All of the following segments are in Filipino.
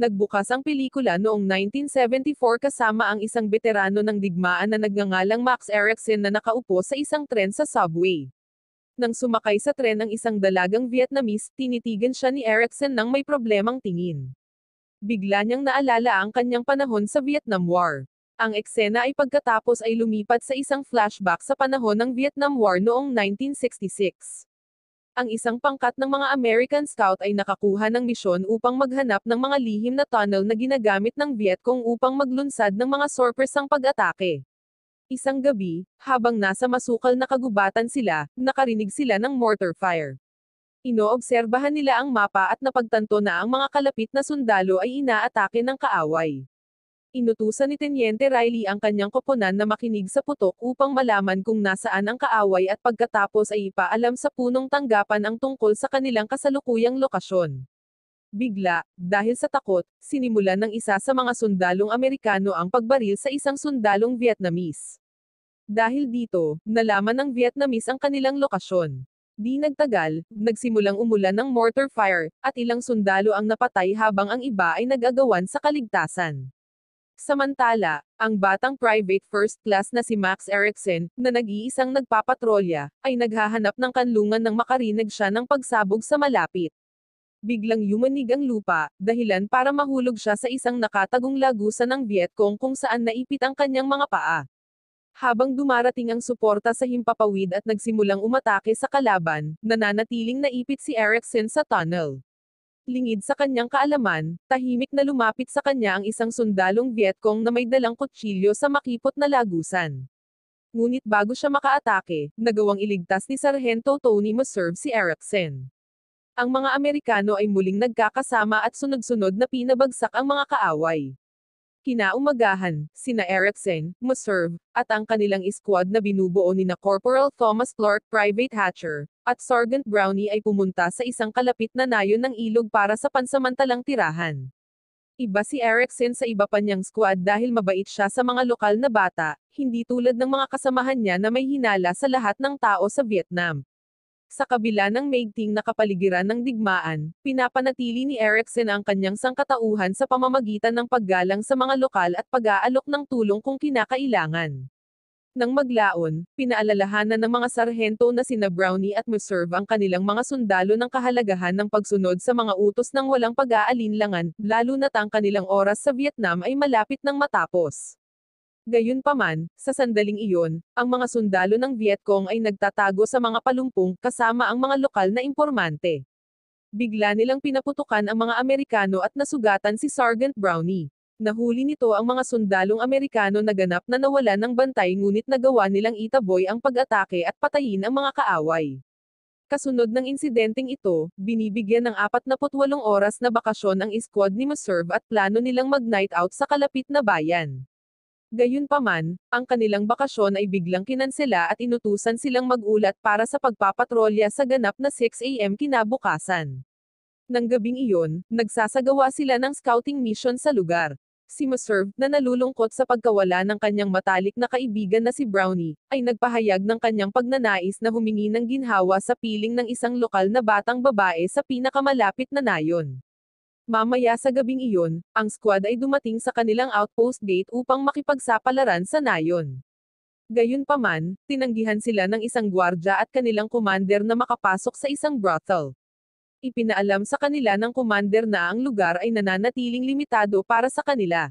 Nagbukas ang pelikula noong 1974 kasama ang isang veterano ng digmaan na nagngangalang Max Eriksen na nakaupo sa isang tren sa subway. Nang sumakay sa tren ang isang dalagang Vietnamese, tinitigan siya ni Eriksen nang may problemang tingin. Bigla niyang naalala ang kanyang panahon sa Vietnam War. Ang eksena ay pagkatapos ay lumipat sa isang flashback sa panahon ng Vietnam War noong 1966. Ang isang pangkat ng mga American Scout ay nakakuha ng misyon upang maghanap ng mga lihim na tunnel na ginagamit ng Vietcong upang maglunsad ng mga sorpresang pag-atake. Isang gabi, habang nasa masukal na kagubatan sila, nakarinig sila ng mortar fire. Inoobserbahan nila ang mapa at napagtanto na ang mga kalapit na sundalo ay inaatake ng kaaway. Inutusan ni Teniente Riley ang kanyang koponan na makinig sa putok upang malaman kung nasaan ang kaaway at pagkatapos ay ipaalam sa punong tanggapan ang tungkol sa kanilang kasalukuyang lokasyon. Bigla, dahil sa takot, sinimulan ng isa sa mga sundalong Amerikano ang pagbaril sa isang sundalong Vietnamese. Dahil dito, nalaman ng Vietnamese ang kanilang lokasyon. Di nagtagal, nagsimulang umulan ng mortar fire, at ilang sundalo ang napatay habang ang iba ay nag-agawan sa kaligtasan. Samantala, ang batang private first class na si Max Eriksen, na nag-iisang nagpapatrolya, ay naghahanap ng kanlungan nang makarinig siya ng pagsabog sa malapit. Biglang yumanig ang lupa, dahilan para mahulog siya sa isang nakatagong lagusan ng Vietcong kung saan naipit ang kanyang mga paa. Habang dumarating ang suporta sa himpapawid at nagsimulang umatake sa kalaban, nananatiling naipit si Eriksen sa tunnel. Lingid sa kanyang kaalaman, tahimik na lumapit sa kanya ang isang sundalong Vietcong na may dalang kutsilyo sa makipot na lagusan. Ngunit bago siya makaatake, nagawang iligtas ni Sargento Tony Meserve si Eriksen. Ang mga Amerikano ay muling nagkakasama at sunod-sunod na pinabagsak ang mga kaaway. Kinaumagahan, sina Eriksen, Meserve, at ang kanilang squad na binubuo ni Corporal Thomas Clark Private Hatcher, at Sergeant Brownie ay pumunta sa isang kalapit na nayon ng ilog para sa pansamantalang tirahan. Iba si Eriksen sa iba pa niyang squad dahil mabait siya sa mga lokal na bata, hindi tulad ng mga kasamahan niya na may hinala sa lahat ng tao sa Vietnam. Sa kabila ng maigting na kapaligiran ng digmaan, pinapanatili ni Eriksen ang kanyang sangkatauhan sa pamamagitan ng paggalang sa mga lokal at pag-aalok ng tulong kung kinakailangan. Nang maglaon, pinaalalahanan ng mga sarhento na sina Brownie at Meserve ang kanilang mga sundalo ng kahalagahan ng pagsunod sa mga utos ng walang pag-aalinlangan, lalo na't ang kanilang oras sa Vietnam ay malapit nang matapos. Gayunpaman, sa sandaling iyon, ang mga sundalo ng Vietcong ay nagtatago sa mga palumpong, kasama ang mga lokal na impormante. Bigla nilang pinaputukan ang mga Amerikano at nasugatan si Sergeant Brownie. Nahuli nito ang mga sundalong Amerikano na ganap na nawalan ng bantay ngunit nagawa nilang itaboy ang pag-atake at patayin ang mga kaaway. Kasunod ng insidenteng ito, binibigyan ng 48 oras na bakasyon ang squad ni Meserve at plano nilang mag-night out sa kalapit na bayan. Gayunpaman, ang kanilang bakasyon ay biglang kinansela at inutusan silang mag-ulat para sa pagpapatrolya sa ganap na 6 AM kinabukasan. Nang gabing iyon, nagsasagawa sila ng scouting mission sa lugar. Si Meserve, na nalulungkot sa pagkawala ng kanyang matalik na kaibigan na si Brownie, ay nagpahayag ng kanyang pagnanais na humingi ng ginhawa sa piling ng isang lokal na batang babae sa pinakamalapit na nayon. Mamaya sa gabing iyon, ang squad ay dumating sa kanilang outpost gate upang makipagsapalaran sa nayon. Gayunpaman, tinanggihan sila ng isang gwardya at kanilang commander na makapasok sa isang brothel. Ipinaalam sa kanila ng commander na ang lugar ay nananatiling limitado para sa kanila.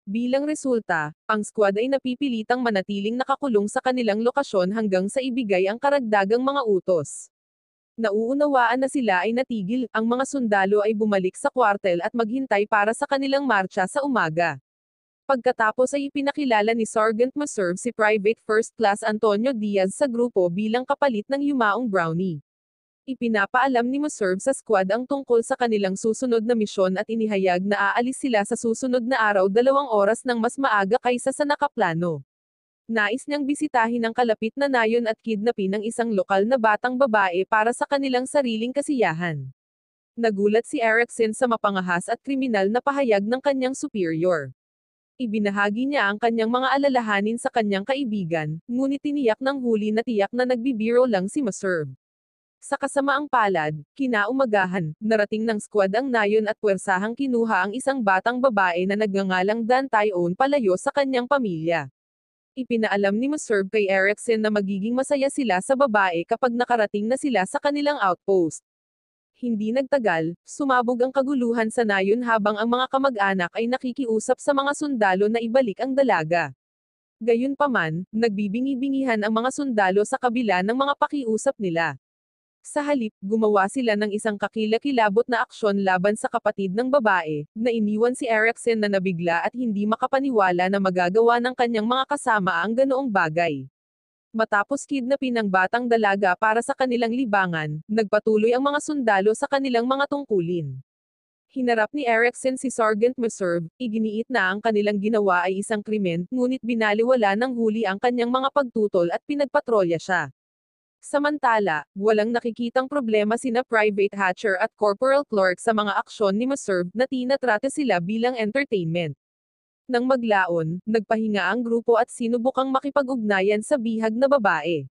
Bilang resulta, ang squad ay napipilitang manatiling nakakulong sa kanilang lokasyon hanggang sa ibigay ang karagdagang mga utos. Nauunawaan na sila ay natigil, ang mga sundalo ay bumalik sa kwartel at maghintay para sa kanilang marcha sa umaga. Pagkatapos ay ipinakilala ni Sergeant Meserve si Private First Class Antonio Diaz sa grupo bilang kapalit ng yumaong Brownie. Ipinapaalam ni Meserve sa squad ang tungkol sa kanilang susunod na misyon at inihayag na aalis sila sa susunod na araw 2 oras ng mas maaga kaysa sa nakaplano. Nais niyang bisitahin ang kalapit na nayon at kidnapin ang isang lokal na batang babae para sa kanilang sariling kasiyahan. Nagulat si Eriksen sa mapangahas at kriminal na pahayag ng kanyang superior. Ibinahagi niya ang kanyang mga alalahanin sa kanyang kaibigan, ngunit tiniyak ng huli na tiyak na nagbibiro lang si Meserve. Sa kasamaang palad, kinaumagahan, narating ng squad ang nayon at puwersahang kinuha ang isang batang babae na nagngangalang Dan Taeon palayo sa kanyang pamilya. Ipinaalam ni Muserve kay Erickson na magiging masaya sila sa babae kapag nakarating na sila sa kanilang outpost. Hindi nagtagal, sumabog ang kaguluhan sa nayon habang ang mga kamag-anak ay nakikiusap sa mga sundalo na ibalik ang dalaga. Gayunpaman, nagbibingi-bingihan ang mga sundalo sa kabila ng mga pakiusap nila. Sa halip, gumawa sila ng isang kakilakilabot na aksyon laban sa kapatid ng babae, na iniwan si Erickson na nabigla at hindi makapaniwala na magagawa ng kanyang mga kasama ang ganoong bagay. Matapos kidnapin ang batang dalaga para sa kanilang libangan, nagpatuloy ang mga sundalo sa kanilang mga tungkulin. Hinarap ni Erickson si Sergeant Muserve, iginiit na ang kanilang ginawa ay isang krimen, ngunit binaliwala ng huli ang kanyang mga pagtutol at pinagpatrolya siya. Samantala, walang nakikitang problema sina Private Hatcher at Corporal Clark sa mga aksyon ni Muserve na tinatrata sila bilang entertainment. Nang maglaon, nagpahinga ang grupo at sinubukang makipag-ugnayan sa bihag na babae.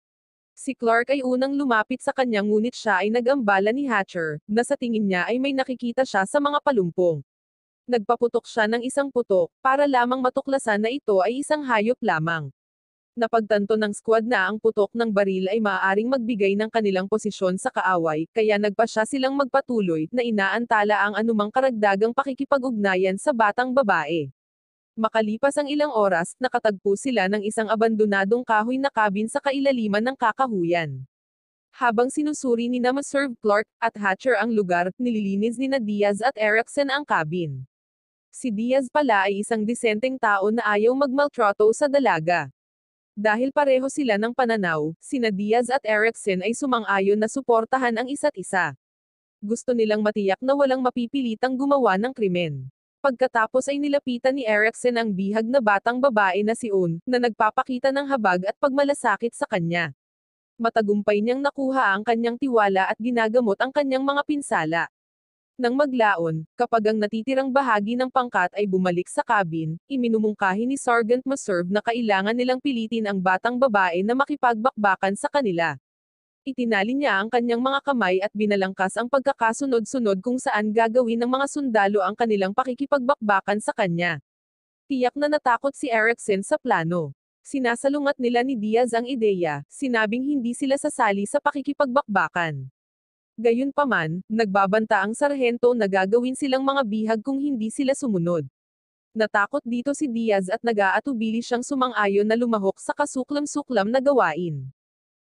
Si Clark ay unang lumapit sa kanya ngunit siya ay nag-ambala ni Hatcher, na sa tingin niya ay may nakikita siya sa mga palumpong. Nagpaputok siya ng isang putok, para lamang matuklasan na ito ay isang hayop lamang. Napagtanto ng squad na ang putok ng baril ay maaaring magbigay ng kanilang posisyon sa kaaway, kaya nagpasya silang magpatuloy, na inaantala ang anumang karagdagang pakikipag-ugnayan sa batang babae. Makalipas ang ilang oras, nakatagpo sila ng isang abandonadong kahoy na cabin sa kailaliman ng kakahuyan. Habang sinusuri ni Muserve, Clark, at Hatcher ang lugar, nililinis ni Diaz at Erickson ang cabin. Si Diaz pala ay isang disenteng tao na ayaw magmaltrato sa dalaga. Dahil pareho sila ng pananaw, sina Diaz at Erickson ay sumang-ayon na suportahan ang isa't isa. Gusto nilang matiyak na walang mapipilitang gumawa ng krimen. Pagkatapos ay nilapitan ni Erickson ang bihag na batang babae na si Un, na nagpapakita ng habag at pagmalasakit sa kanya. Matagumpay niyang nakuha ang kanyang tiwala at ginagamot ang kanyang mga pinsala. Nang maglaon, kapag ang natitirang bahagi ng pangkat ay bumalik sa cabin, iminumungkahi ni Sergeant Muserve na kailangan nilang pilitin ang batang babae na makipagbakbakan sa kanila. Itinali niya ang kanyang mga kamay at binalangkas ang pagkakasunod-sunod kung saan gagawin ng mga sundalo ang kanilang pakikipagbakbakan sa kanya. Tiyak na natakot si Erickson sa plano. Sinasalungat nila ni Diaz ang ideya, sinabing hindi sila sasali sa pakikipagbakbakan. Gayunpaman, nagbabanta ang sarhento na gagawin silang mga bihag kung hindi sila sumunod. Natakot dito si Diaz at nag-aatubili siyang sumang-ayon na lumahok sa kasuklam-suklam na gawain.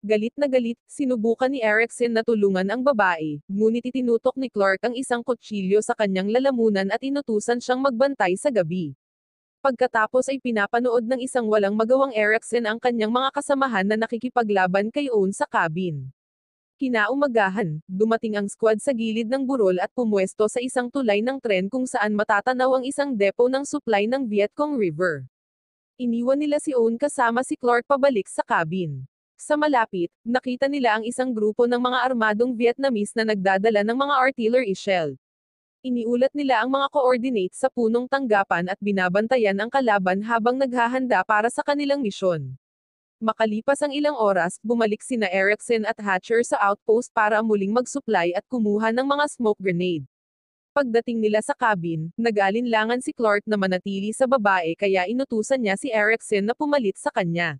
Galit na galit, sinubukan ni Erickson na tulungan ang babae, ngunit itinutok ni Clark ang isang kutsilyo sa kanyang lalamunan at inutusan siyang magbantay sa gabi. Pagkatapos ay pinapanood ng isang walang magawang Erickson ang kanyang mga kasamahan na nakikipaglaban kay Owen sa cabin. Kinaumagahan, dumating ang squad sa gilid ng burol at pumwesto sa isang tulay ng tren kung saan matatanaw ang isang depo ng supply ng Vietcong River. Iniwan nila si Owen kasama si Clark pabalik sa cabin. Sa malapit, nakita nila ang isang grupo ng mga armadong Vietnamese na nagdadala ng mga artillery shell. Iniulat nila ang mga coordinates sa punong tanggapan at binabantayan ang kalaban habang naghahanda para sa kanilang misyon. Makalipas ang ilang oras, bumalik sina Erickson at Hatcher sa outpost para muling mag-supply at kumuha ng mga smoke grenade. Pagdating nila sa cabin, nag-alinlangan si Clark na manatili sa babae kaya inutusan niya si Erickson na pumalit sa kanya.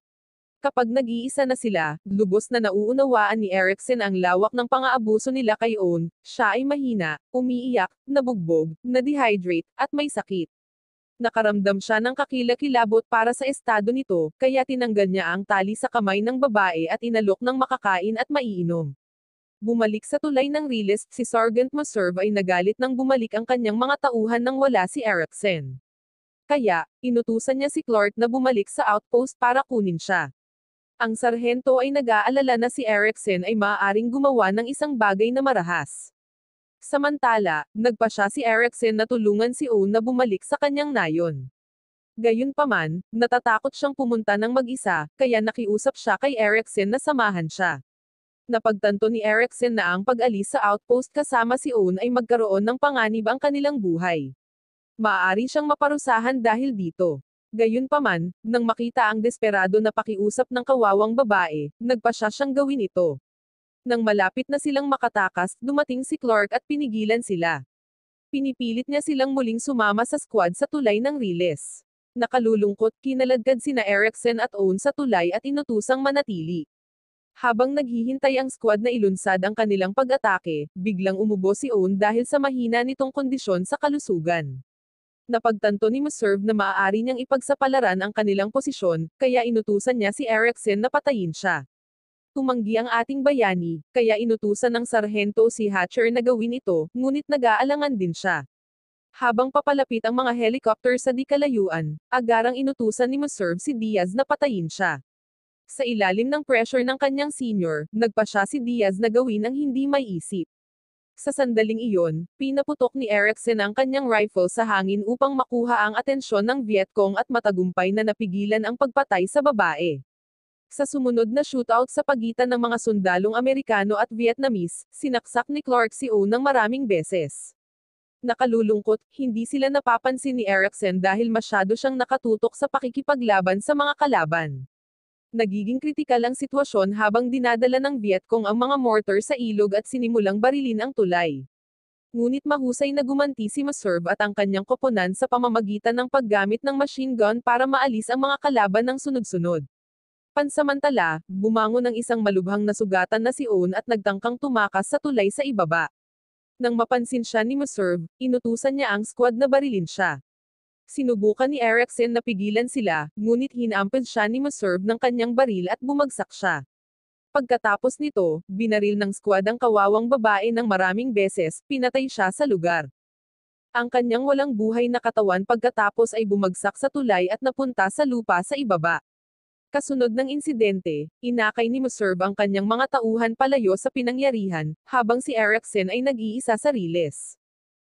Kapag nag-iisa na sila, lubos na nauunawaan ni Erickson ang lawak ng pang-aabuso nila kay Owen, siya ay mahina, umiiyak, nabugbog, na-dehydrate, at may sakit. Nakaramdam siya ng kakilakilabot para sa estado nito, kaya tinanggal niya ang tali sa kamay ng babae at inalok ng makakain at maiinom. Bumalik sa tulay ng riles, si Sergeant Muserve ay nagalit nang bumalik ang kanyang mga tauhan nang wala si Erickson. Kaya, inutusan niya si Clark na bumalik sa outpost para kunin siya. Ang sarhento ay nag-aalala na si Erickson ay maaaring gumawa ng isang bagay na marahas. Samantala, nagpasya si Erickson na tulungan si Owen na bumalik sa kanyang nayon. Gayunpaman, natatakot siyang pumunta ng mag-isa, kaya nakiusap siya kay Erickson na samahan siya. Napagtanto ni Erickson na ang pag-alis sa outpost kasama si Owen ay magkaroon ng panganib ang kanilang buhay. Maaari siyang maparusahan dahil dito. Gayunpaman, nang makita ang desperado na pakiusap ng kawawang babae, nagpasya siyang gawin ito. Nang malapit na silang makatakas, dumating si Clark at pinigilan sila. Pinipilit niya silang muling sumama sa squad sa tulay ng Riles. Nakalulungkot, kinaladkad sina Erickson at Owen sa tulay at inutusang manatili. Habang naghihintay ang squad na ilunsad ang kanilang pag-atake, biglang umubo si Owen dahil sa mahina nitong kondisyon sa kalusugan. Napagtanto ni Meserve na maaari niyang ipagsapalaran ang kanilang posisyon, kaya inutusan niya si Erickson na patayin siya. Tumanggi ang ating bayani, kaya inutusan ng sarhento si Hatcher na gawin ito, ngunit nag-aalangan din siya. Habang papalapit ang mga helicopter sa di kalayuan, agarang inutusan ni Meserve si Diaz na patayin siya. Sa ilalim ng pressure ng kanyang senior, nagpa siya si Diaz na gawin ang hindi maiisip. Sa sandaling iyon, pinaputok ni Erickson ang kanyang rifle sa hangin upang makuha ang atensyon ng Vietcong at matagumpay na napigilan ang pagpatay sa babae. Sa sumunod na shootout sa pagitan ng mga sundalong Amerikano at Vietnamese, sinaksak ni Clark si Owen ng maraming beses. Nakalulungkot, hindi sila napapansin ni Erickson dahil masyado siyang nakatutok sa pakikipaglaban sa mga kalaban. Nagiging kritikal ang sitwasyon habang dinadala ng Vietcong ang mga mortar sa ilog at sinimulang barilin ang tulay. Ngunit mahusay na gumanti si Meserve at ang kanyang koponan sa pamamagitan ng paggamit ng machine gun para maalis ang mga kalaban ng sunod-sunod. Pansamantala, bumangon ang isang malubhang na sugatan na si Owen at nagtangkang tumakas sa tulay sa ibaba. Nang mapansin siya ni Meserve, inutusan niya ang squad na barilin siya. Sinubukan ni Erickson na pigilan sila, ngunit hinampad siya ni Meserve ng kanyang baril at bumagsak siya. Pagkatapos nito, binaril ng squad ang kawawang babae ng maraming beses, pinatay siya sa lugar. Ang kanyang walang buhay na katawan pagkatapos ay bumagsak sa tulay at napunta sa lupa sa ibaba. Kasunod ng insidente, inakay ni Meserve ang kanyang mga tauhan palayo sa pinangyarihan, habang si Erickson ay nag-iisa sa Riles.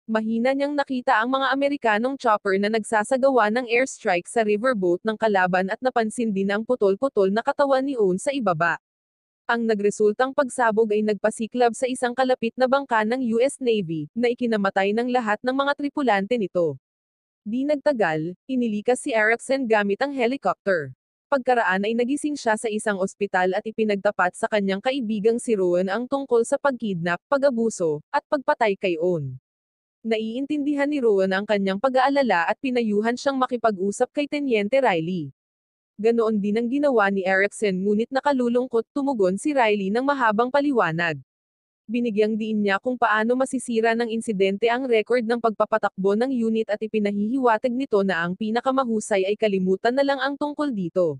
Mahina niyang nakita ang mga Amerikanong chopper na nagsasagawa ng airstrike sa riverboat ng kalaban at napansin din ang putol-putol na katawan ni Owen sa ibaba. Ang nagresultang pagsabog ay nagpasiklab sa isang kalapit na bangka ng US Navy, na ikinamatay ng lahat ng mga tripulante nito. Di nagtagal, inilikas si Erickson gamit ang helicopter. Pagkaraan ay nagising siya sa isang ospital at ipinagtapat sa kanyang kaibigang si Rowan ang tungkol sa pagkidnap, pag-abuso, at pagpatay kay Owen. Naiintindihan ni Rowan ang kanyang pag-aalala at pinayuhan siyang makipag-usap kay Tenyente Riley. Ganoon din ang ginawa ni Erickson ngunit nakalulungkot tumugon si Riley ng mahabang paliwanag. Binigyang diin niya kung paano masisira ng insidente ang record ng pagpapatakbo ng unit at ipinahihiwatig nito na ang pinakamahusay ay kalimutan na lang ang tungkol dito.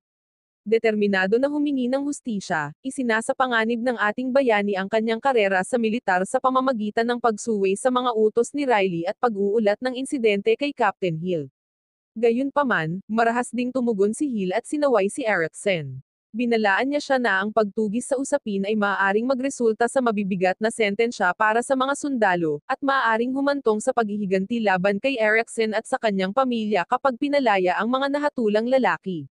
Determinado na humingi ng hustisya, isinasapanganib ng ating bayani ang kanyang karera sa militar sa pamamagitan ng pagsuway sa mga utos ni Riley at pag-uulat ng insidente kay Captain Hill. Gayunpaman, marahas ding tumugon si Hill at sinaway si Erickson. Binalaan niya siya na ang pagtugis sa usapin ay maaaring magresulta sa mabibigat na sentensya para sa mga sundalo, at maaaring humantong sa paghihiganti laban kay Erickson at sa kanyang pamilya kapag pinalaya ang mga nahatulang lalaki.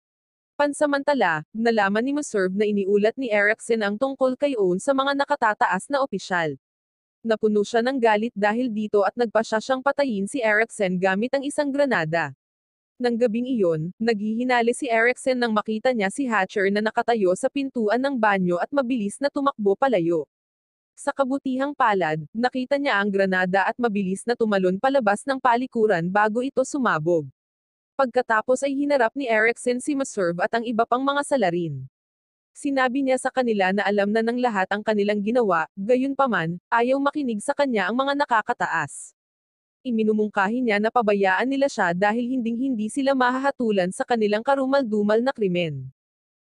Pansamantala, nalaman ni Meserve na iniulat ni Erickson ang tungkol kay Owen sa mga nakatataas na opisyal. Napuno siya ng galit dahil dito at nagpasya siyang patayin si Erickson gamit ang isang granada. Nang gabing iyon, naghihinali si Erickson nang makita niya si Hatcher na nakatayo sa pintuan ng banyo at mabilis na tumakbo palayo. Sa kabutihang palad, nakita niya ang granada at mabilis na tumalon palabas ng palikuran bago ito sumabog. Pagkatapos ay hinarap ni Erickson si Meserve at ang iba pang mga salarin. Sinabi niya sa kanila na alam na ng lahat ang kanilang ginawa, gayunpaman, ayaw makinig sa kanya ang mga nakakataas. Iminumungkahi niya na pabayaan nila siya dahil hinding-hindi sila mahahatulan sa kanilang karumal-dumal na krimen.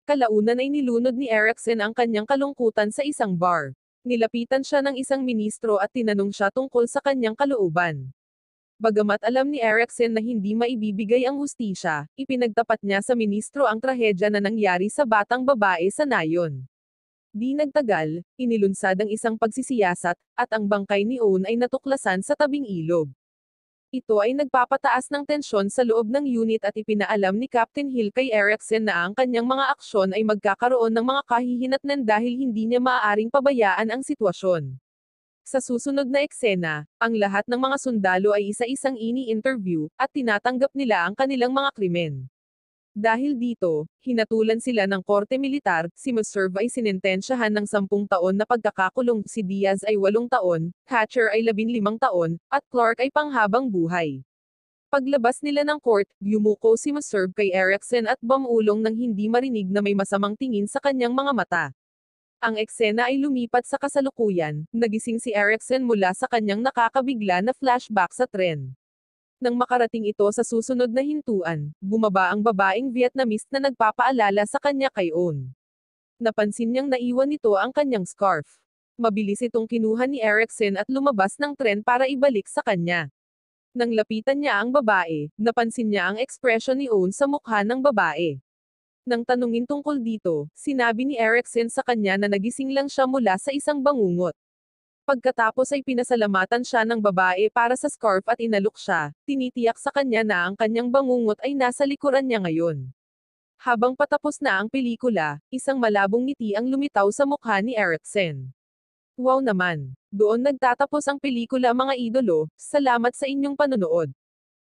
Kalaunan ay nilunod ni Erickson ang kanyang kalungkutan sa isang bar. Nilapitan siya ng isang ministro at tinanong siya tungkol sa kanyang kalooban. Bagamat alam ni Erickson na hindi maibibigay ang hustisya, ipinagtapat niya sa ministro ang trahedya na nangyari sa batang babae sa nayon. Di nagtagal, inilunsad ang isang pagsisiyasat, at ang bangkay ni Owen ay natuklasan sa tabing ilog. Ito ay nagpapataas ng tensyon sa loob ng unit at ipinaalam ni Captain Hill kay Erickson na ang kanyang mga aksyon ay magkakaroon ng mga kahihinatnan dahil hindi niya maaaring pabayaan ang sitwasyon. Sa susunod na eksena, ang lahat ng mga sundalo ay isa-isang ini-interview, at tinatanggap nila ang kanilang mga krimen. Dahil dito, hinatulan sila ng korte militar, si Meserve ay sinentensyahan ng 10 taon na pagkakakulong, si Diaz ay 8 taon, Hatcher ay 15 taon, at Clark ay panghabang buhay. Paglabas nila ng court, yumuko si Meserve kay Erickson at bumulong nang hindi marinig na may masamang tingin sa kanyang mga mata. Ang eksena ay lumipat sa kasalukuyan, nagising si Erickson mula sa kanyang nakakabigla na flashback sa tren. Nang makarating ito sa susunod na hintuan, bumaba ang babaeng Vietnamese na nagpapaalala sa kanya kay On. Napansin niyang naiwan nito ang kanyang scarf. Mabilis itong kinuha ni Erickson at lumabas ng tren para ibalik sa kanya. Nang lapitan niya ang babae, napansin niya ang ekspresyon ni On sa mukha ng babae. Nang tanungin tungkol dito, sinabi ni Erickson sa kanya na nagising lang siya mula sa isang bangungot. Pagkatapos ay pinasalamatan siya ng babae para sa scarf at inalok siya, tinitiyak sa kanya na ang kanyang bangungot ay nasa likuran niya ngayon. Habang patapos na ang pelikula, isang malabong ngiti ang lumitaw sa mukha ni Erickson. Wow naman! Doon nagtatapos ang pelikula mga idolo, salamat sa inyong panonood.